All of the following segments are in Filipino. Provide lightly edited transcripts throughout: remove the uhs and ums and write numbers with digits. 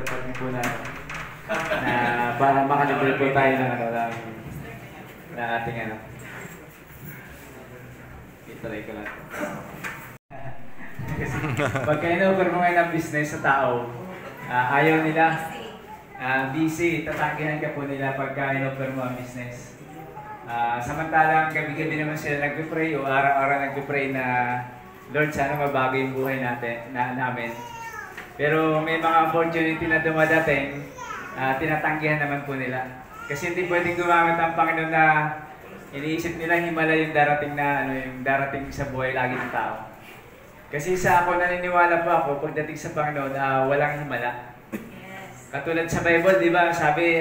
support niyo po na para makalibre po tayo ng na ating ituloy ko lang. Kasi pagka in-offer mo ngayon ang business sa tao, ayaw nila, busy, tatanggihan ka po nila pagka in-offer mo ang business. Samantalang gabi-gabi naman sila nag-pray o araw-araw nag-pray na Lord, sana mabago yung buhay namin. Pero may mga opportunity na dumadating, tinatanggihan naman po nila. Kasi hindi pwedeng gumamit ang Panginoon na iniisip nila himala yung darating na yung darating sa buhay lagi ng tao. Kasi sa ako naniniwala po ako pagdating sa Panginoon, walang himala. Katulad sa Bible, di ba, sabi,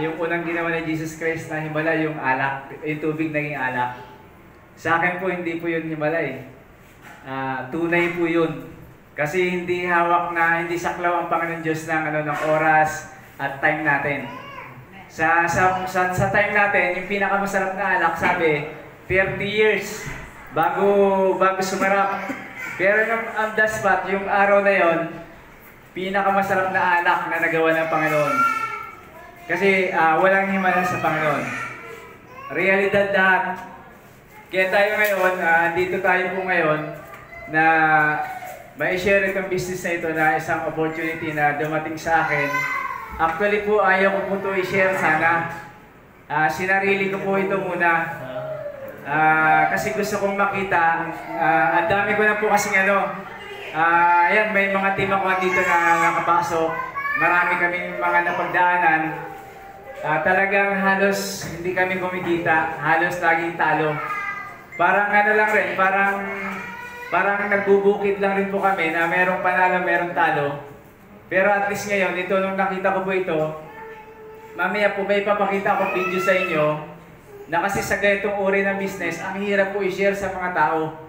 yung unang ginawa ni Jesus Christ na himala yung alak, yung tubig naging alak. Sa akin po, hindi po yun himala eh. Tunay po yun. Kasi hindi hindi saklaw ang Panginoon Diyos ng oras at time natin. Sa time natin, yung pinakamasarap na alak, sabi, 30 years bago sumarap. Pero ang the spot, yung araw na yon, pinakamasarap na alak na nagawa ng Panginoon. Kasi walang himala sa Panginoon. Realidad lahat. Kaya tayo ngayon, dito tayo po ngayon, na ma-share itong business na ito na isang opportunity na dumating sa akin. Actually po, ayaw ko po ito i-share sana. Sinarili ko po ito muna. Kasi gusto kong makita. Ang dami ko na po kasing ayan, may mga team ako dito na nakapasok. Marami kaming mga napagdaanan. Talagang halos hindi kami kumikita. Halos laging talo. Parang lang rin, parang nagbubukid lang rin po kami na merong panalo, merong talo. Pero at least ngayon, ito nung nakita ko po ito, mamaya po may papakita akong video sa inyo na kasi sa ganitong uri ng business, ang hirap po i-share sa mga tao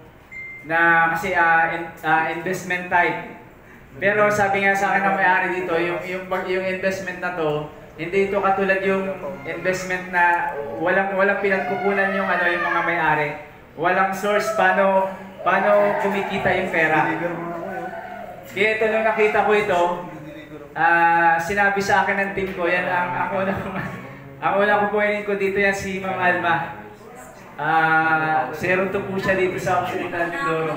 na kasi investment type. Pero sabi nga sa akin ng may-ari dito, yung investment na to, hindi ito katulad yung investment na walang pinagkukunan yung mga may-ari. Walang source paano kumikita yung pera. Kaya ito nung nakita ko ito, sinabi sa akin ng team ko, yan ang una kukunin ko dito yan si Ma'am Alma. Zero to po siya dito sa Occidental Mindoro.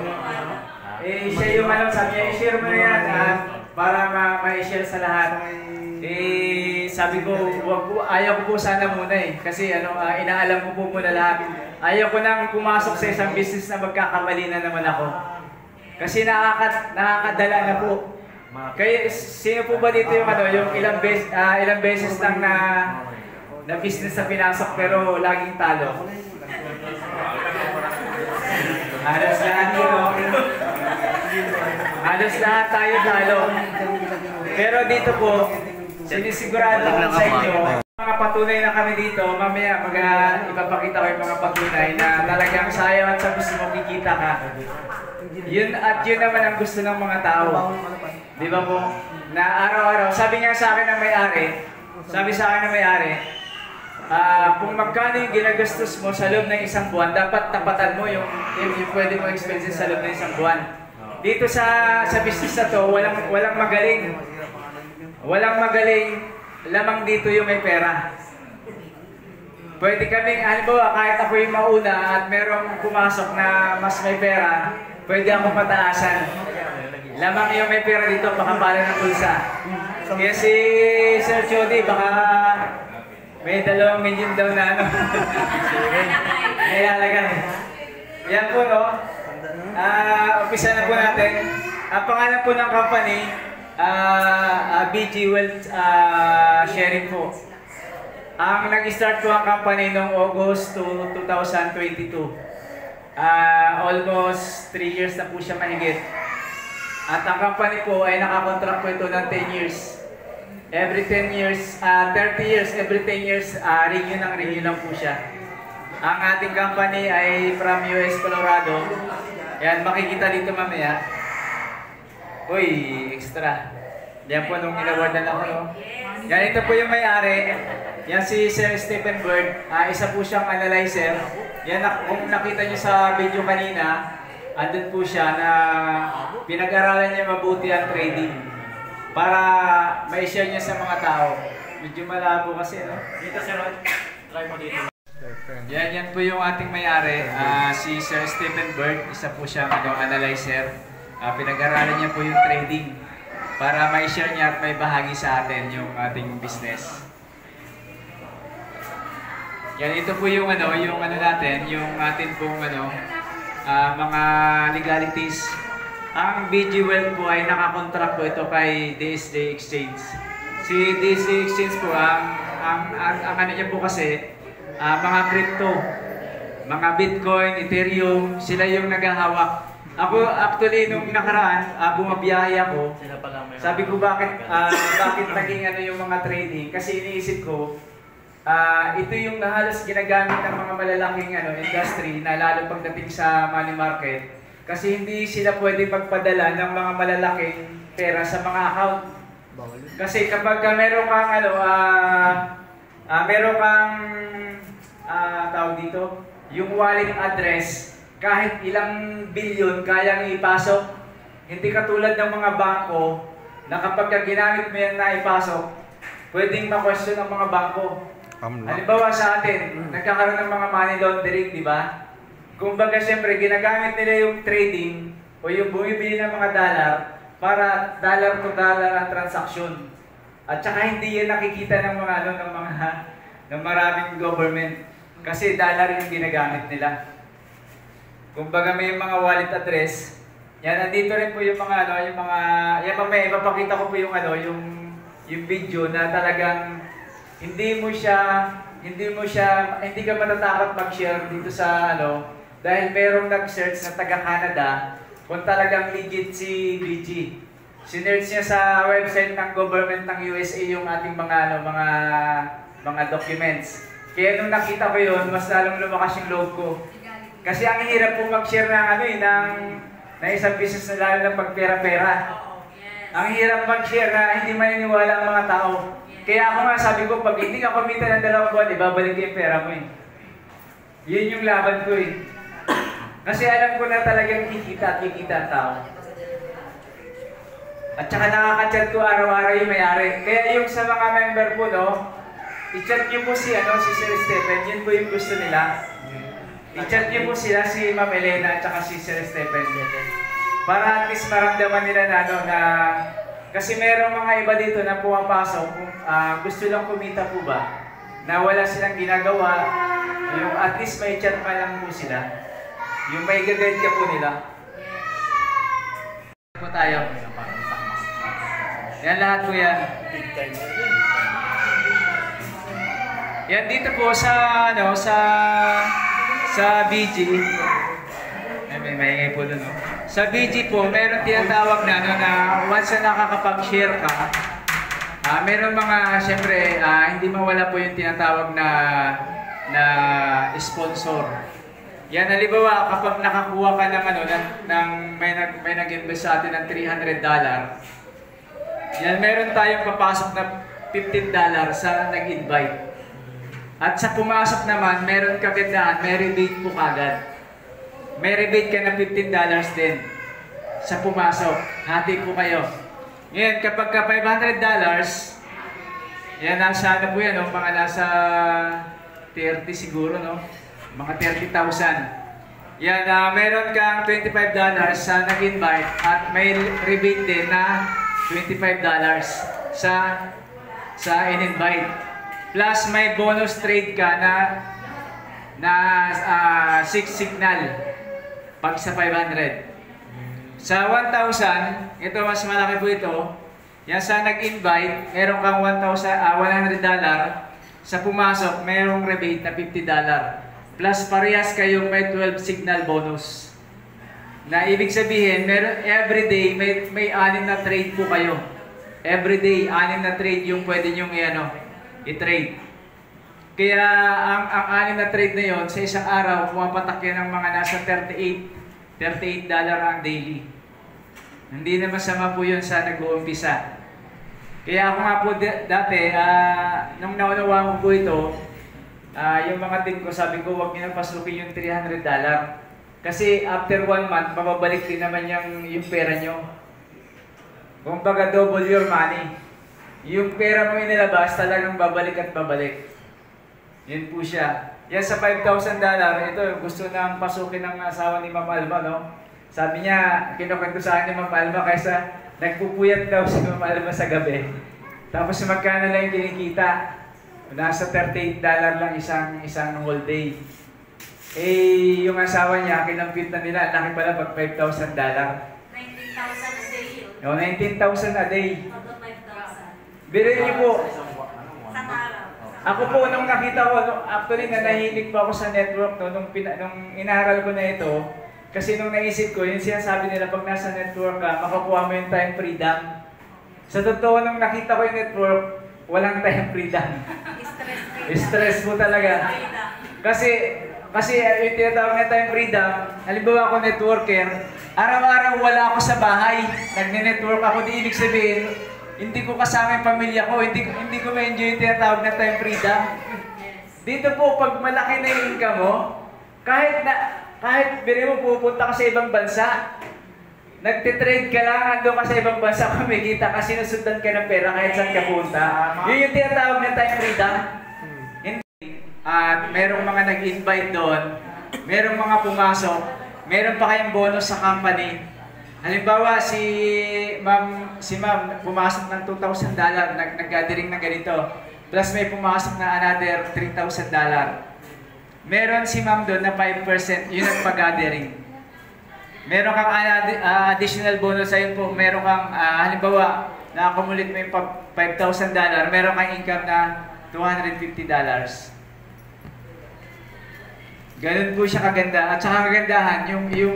Siya yung sabi niya, i-share mo na yan para ma-share sa lahat. Sabi ko, ayaw ko po sana muna kasi inaalam ko po muna lahat. Ayaw ko nang pumasok sa isang business na magkakamali na naman ako. Kasi nakakadala na po. Kaya sino po ba dito yung ilang beses lang na business na pinasok pero laging talo? Halos lahat halos lahat tayo talo. Pero dito po, sinisigurado ko sa inyo, mga patunay na kami dito, mamaya ipapakita ko yung mga patunay na talagang sayo at sa gusto mo kikita ka. Yun naman ang gusto ng mga tao. Di ba po? Na araw-araw, sabi sa akin ng may-ari, kung magkano yung ginagastos mo sa loob ng isang buwan, dapat tapatan mo yung pwede mo expenses sa loob ng isang buwan. Dito sa business na to, walang magaling. Walang magaling, lamang dito yung may pera. Pwede kaming, halimbawa, kahit ako yung mauna at merong pumasok na mas may pera, pwede ako pataasan. Lamang yung may pera dito, baka pala ng pulsa. Kaya si Sir Chody, baka may 2 million daw na nilalagay. Yan po, umpisa na po natin. Ang pangalan po ng company, BG Wealth Sharing po. Ang nag-start po ang company noong August 2022. Almost 3 years na po siya mahigit. At ang company po ay nakakontract po ito ng 10 years. Every 10 years, 30 years, every 10 years, renew lang po siya. Ang ating company ay from US, Colorado. Yan, makikita dito mamaya. Uy, extra. Yan po nung inawardan ako. Yan, ito po yung may-ari. Yan si Sir Stephen Bird. Isa po siyang analyzer. Yan, kung nakita nyo sa video kanina, andun po siya na pinag-aralan niya mabuti ang trading. para ma-share niya sa mga tao. Medyo malabo kasi, no? Dito sir, try mo dito. Yan po yung ating may-ari, si Sir Stephen Bird, isa po siyang analyzer. Pinag-aralan niya po yung trading para ma-share niya at may bahagi sa atin yung ating business. Yan, ito po yung natin, yung atin pong mga legalities. Ang BG Wealth po ay nakakontract po ito kay DSJ Exchange. Si DSJ Exchange po, ang ano niya po kasi, mga crypto, mga Bitcoin, Ethereum, sila yung naghahawak. Ako actually nung nakaraan, bumabiyahe ako. Sabi ko bakit naging yung mga trading? Kasi iniisip ko, ito yung halos ginagamit ng mga malalaking industry na lalo pagdating sa money market. Kasi hindi sila pwede magpadala ng mga malalaking pera sa mga account. Kasi kapag meron kang tawag dito, yung wallet address, kahit ilang bilyon kayang ipasok. Hindi katulad ng mga bangko na kapag ginamit mo yan na ipasok, pwedeng ma-question ng mga bangko. Halimbawa sa atin, nagkakaroon ng mga money laundering, di ba? Kumbaga siyempre, ginagamit nila yung trading o yung bumibili ng mga dollar para dollar to dollar ang transaksyon. At saka hindi yan nakikita ng mga ng maraming government kasi dollar yung ginagamit nila. Kumbaga may mga wallet address. Yan, nandito rin po yung mga yan mamaya ipapakita ko po yung yung video na talagang hindi ka matatakot mag-share dito sa dahil merong nag-search na taga-Canada kung talagang legit si BG. Sinearch niya sa website ng government ng USA yung ating mga documents. Kaya nung nakita ko yun, mas lalong lumakas yung loob ko. Kasi ang hirap po mag-share ng isang business na lalo ng pagpera-pera. Ang hirap mag-share na hindi maniniwala ang mga tao. Kaya ako nga sabi ko, pag hindi ka kumita ng 2 buwan, ibabalik ko yung pera mo eh. Yun yung laban ko eh. Kasi alam ko na talagang kikita ang tao. At saka nakaka-chat ko araw-araw yung may-ari. Kaya yung sa mga member po, i-chat niyo po si Sir Stephen, yun po yung gusto nila. I-chat niyo po sila, si Ma'am Elena at saka si Sir Stephen. Para at least maramdaman nila na kasi merong mga iba dito na pumapasok, gusto lang kumita po ba, na wala silang ginagawa, yung at least may chat pa lang po sila. Yung may guide ka po nila. Po tayo. Yan lahat po yan. Yan dito po sa BG. May po doon. Sa BG po, meron tinatawag na once na nakakapag-share ka, meron siyempre, hindi mawala po yung tinatawag na sponsor. Yan, halimbawa, kapag nakakuha ka may nag-invest sa atin ng $300, yan, meron tayong papasok na $15 sa nag-invite. At sa pumasok naman, meron kagandaan, may rebate po kagad. May rebate ka ng $15 din sa pumasok. Hati po kayo. Ngayon, kapag ka $500, yan, nasa po yan, mga nasa 30 siguro, mga 30,000. Yan, meron kang $25 sa nag-invite at may rebate din na $25 sa in-invite. Plus may bonus trade ka na 6 signal pag sa 500. Sa 1,000, ito mas malaki po ito. Yan sa nag-invite, meron kang $100. Sa pumasok, merong rebate na $50. Plus parehas kayong may 12 signal bonus. Na ibig sabihin, everyday may 6 na trade po kayo. Everyday, 6 na trade yung pwede nyong i-trade. Kaya ang 6 na trade na yon sa isang araw, pumapatak yan ng mga nasa $38 ang daily. Hindi na masama po yun sa nag-uumpisa. Kaya ako nga po dati, nung naunawaan ko po ito, yung mga team ko, sabi ko, huwag nyo na pasukin yung $300. Kasi after 1 month, mababalik din naman yung pera nyo. Kumbaga double your money. Yung pera mo inilabas, talagang babalik at babalik. Yun po siya. Yan sa $5,000, ito gusto nang pasukin ng asawa ni Ma'am Alma, no? Sabi niya, kinukwento sa akin ni Ma'am Alma kaysa nagpupuyat daw si Ma'am Alma sa gabi. Tapos magkano lang yung kinikita? Nasa $38 lang isang whole day. Eh, yung asawa niya, kinampit na nila, laki pala pag $5,000. 19,000 a day yun. No, 19,000 a day. Todo 5,000. Birin niyo po, Sa araw. ako po nung nakita ko, actually nanahilig pa ako sa network nung inaral ko na ito, kasi nung naisip ko, yung sinasabi nila pag nasa network ka, makakuha mo yung time freedom. Sa totoo, nung nakita ko yung network, walang time freedom. Stress po talaga. Kasi yung tinatawag na time freedom, halimbawa ako networker, araw-araw wala ako sa bahay, nagne-network ako, di ibig sabihin, hindi ko kasama yung pamilya ko, hindi ko ma-enjoy yung tinatawag na time freedom. Dito po, pag malaki na yung income mo, kahit biri mo pupunta ka sa ibang bansa, nagtitrade ka lang, ando ka sa ibang bansa, kumikita ka, sinusundan ka ng pera kahit saan ka punta. Yun yung tinatawag na time freedom. At merong mga nag-invite doon, merong mga pumasok, meron pa kayong bonus sa company. Halimbawa, si ma'am pumasok ng $2,000, nag-gathering na ganito. Plus may pumasok na another $3,000. Meron si ma'am doon na 5%, yun ang pag-gathering. Meron kang additional bonus ayun po, meron kang, halimbawa, na-accumulate mo yung $5,000, meron kang income na $250. Ganun po siya kaganda. At saka kagandahan,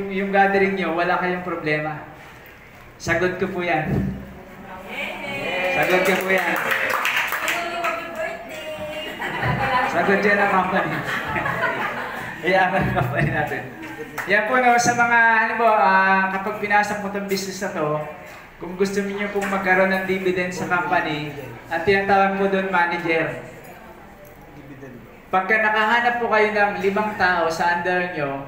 yung gathering nyo, wala kayong problema. Sagot ko po yan. Sagot ko po yan. Sagot yan ang company. Iyaman ang company natin. Yan po, no, sa mga, kapag pinasok mo itong business na to, kung gusto niyo pong magkaroon ng dividend sa company, at tinatawag po doon manager. Pagka nakahanap po kayo ng 5 tao sa under nyo,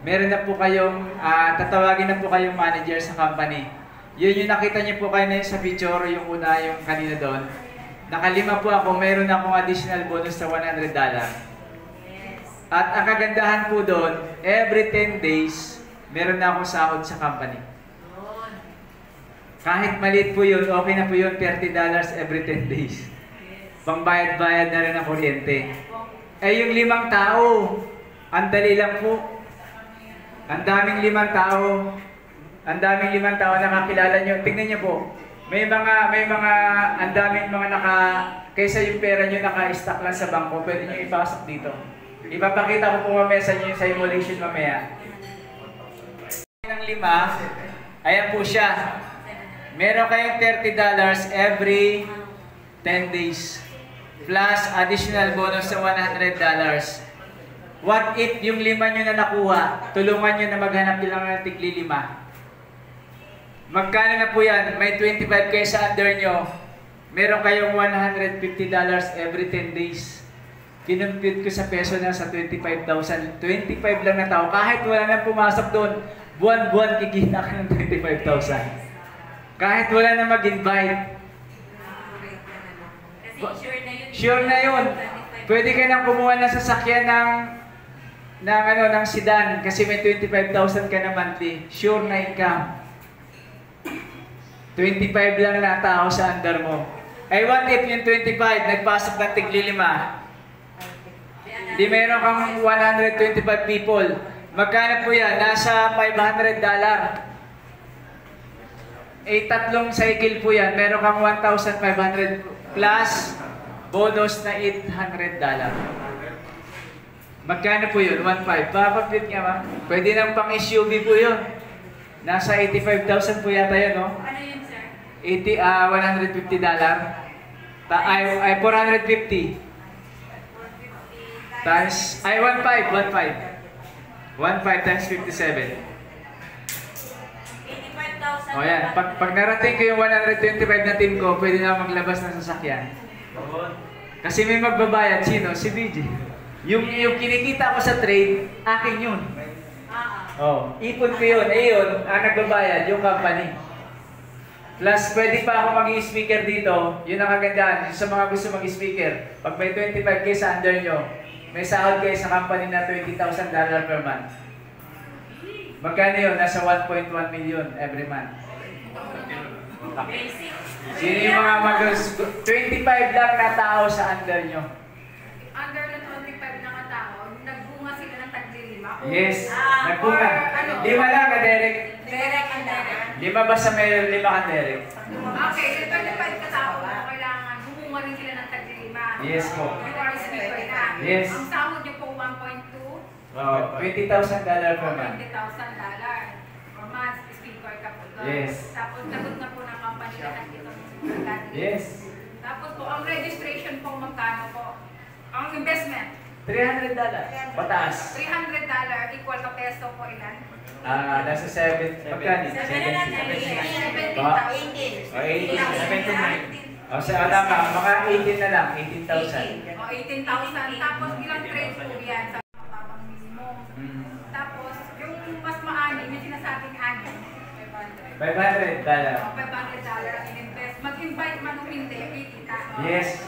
meron na po kayong, tatawagin na po kayong manager sa company. Yun yung nakita nyo po kayo na sa picture, yung una, yung kanina doon. Nakalima po ako, meron akong additional bonus na $100. At ang kagandahan po doon, every 10 days, meron na akong sahod sa company. Kahit maliit po yun, okay na po yun, $30 every 10 days. Pangbayad-bayad na rin ang kuryente. Eh yung 5 tao, ang dali lang po. Ang daming 5 tao. Ang daming 5 tao nakakilala nyo. Tingnan nyo po. May mga, ang daming mga kaysa yung pera nyo naka-stack lang sa bangko, pwede nyo ipasok dito. Ipapakita ko po mamaya sa inyo yung simulation mamaya. Ng 5, ayan po siya. Meron kayong $30 every 10 days. Plus additional bonus sa $100. What if yung 5 nyo na nakuha, tulungan nyo na maghanap lang ng tigli 5? Magkano na po yan? May 25 kayo sa under nyo. Meron kayong $150 every 10 days. Kinumpute ko sa peso na sa 25,000. 25 lang na tao. Kahit wala nang pumasok doon, buwan-buwan kikita ka ng 25,000. Kahit wala na mag-invite. Sure na yun. Pwede ka nang kumuha ng sasakyan ng sedan kasi may 25,000 ka na monthly. Sure na income. 25 lang na tao sa under mo. Ay what if yung 25 nagpasok ng tigli 5? Di meron kang 125 people. Magkano po yan? Nasa $500. Eh, 3 cycle po yan. Meron kang 1,500 plus bonus na $800. Magkano po yun? 1,500. Papapit nga ma. Pwede nang pang SUV po yun. Nasa 85,000 po yata yun, no? Ano yun, sir? $150. Ay, 450. Times, ay 1,500. 1,500 times 57. 85,000. O yan, pag narating ko yung 125 na team ko, pwede na maglabas ng sasakyan. Kasi may magbabayad, sino? Si BJ. Yung kinikita ko sa trade, akin yun. Oh, ipon ko yun. Eh yun, ang nagbabayad, yung company. Plus, pwede pa ako maging speaker dito. Yun ang kagandahan. Yung sa mga gusto maging speaker. Pag may 25K sa under nyo, may sahod kayo sa company na $20,000 per month. Magkano yun? Nasa 1.1 million every month. Basic. Sino yung mga 25 lang na tao sa under nyo? Under na 25 na katao, nagbunga sila ng tagli-5. Yes, Ah, nagpunga. or ano? 5 lang ka, Derek. Direct and direct. 5 basta may 5 ka, Derek. Okay, so 25 katao, kailangan bumunga rin sila ng tagli-5. Yes po. You are speaker na. Yes. Ang sahod niyo po 1.2. $20,000 per month. $20,000 per month, speaker ka po doon. Yes. Tapos nagot na po ng company lahat itong speaker. Yes. Tapos po, ang registration po magkano po? Ang investment, $300. Pataas. $300 equal ka peso po ilan? Nasa 7. Magkano? 718. 18. O sa tama, mga 18 na lang. 18,000. O 18,000. Tapos ilang trades po yan sa mababang minimum. Tapos, yung mas maanin, yung sinasabing anin, $500. $500. $500 ang in-invest. Mag-invite man o hindi, kikita. Yes.